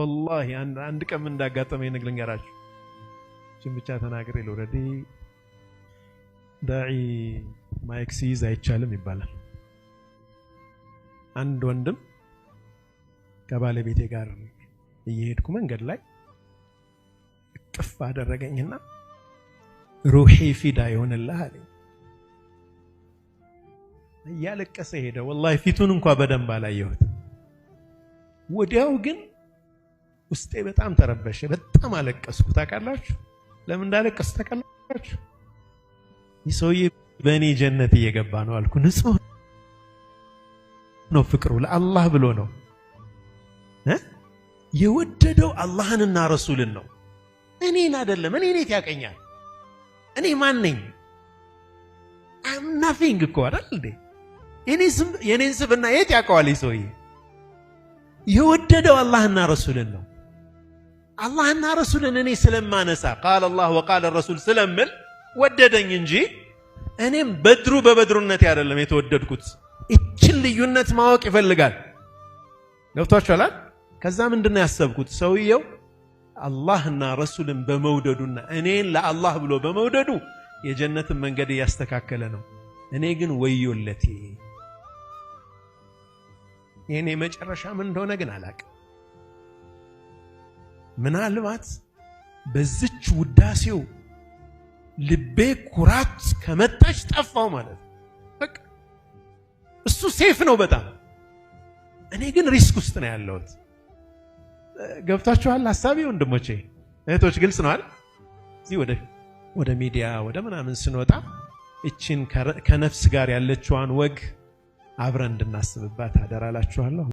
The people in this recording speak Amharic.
والله አንድ ቀን እንዳጋጠመኝ ልንገራችሁ እቺን ብቻ ተናግሬ ልወረድ ዳዒ ማይክ ሲይዝ አይቻልም ይባላል አንድ ወንድም ከባለቤቴ ጋር እየሄድኩ መንገድ ላይ ቅፍ አደረገኝና ሩሂ ፊዳ ይሆንልህ አለኝ እያለቀሰ ሄደ والله ፊቱን እንኳን በደንብ አላየሁት ወዲያው ግን ውስጤ በጣም ተረበሸ በጣም አለቀስኩ ታውቃላችሁ ለምን እንዳለቀስኩ ታውቃላችሁ ይሰውዬ በእኔ ጀነት እየገባ ነው አልኩ ንጹህ ነው ፍቅሩ ለአላህ ብሎ ነው የወደደው አላህንና ረሱልን ነው እኔን አይደለም እኔ እንዴት ያቀኛል እኔ ማን ነኝ I'm nothing እኮ አይደል እንዴ የኔን ስብና የት ያውቀዋል ይሰውዬ የወደደው አላህና ረሱልን ነው አላህና ረሱልን እኔ ስለማነሳ قال الله وقال الرسول ስለምል ወደደኝ እንጂ እኔም በበድሩነት አይደለም የተወደድኩት እቺን ልዩነት ማወቅ ይፈልጋል ገብቷችኋል ከዛ ምንድነው ያሰብኩት ሰውየው አላህና ረሱልን በመውደዱና እኔን ለአላህ ብሎ በመውደዱ የጀነትን መንገድ ያስተካከለ ነው እኔ ግን ወዮለቴ የኔ መጨረሻ ምን እንደሆነ ግን አላውቅም ምናልባት በዚች ውዳሴው ልቤ ኩራት ከመጣች ጠፋው ማለት በቃ እሱ ሴፍ ነው በጣም እኔ ግን ሪስክ ውስጥ ነው ያለሁት ገብታችኋል ሐሳቢ ወንድሞቼ እህቶች ግልጽ ነው አይደል እዚህ ወደ ሚዲያ ወደ ምናምን ስንወጣ እቺን ከነፍስ ጋር ያለችዋን ወግ አብረን እንድናስብባት አደራላችኋለሁ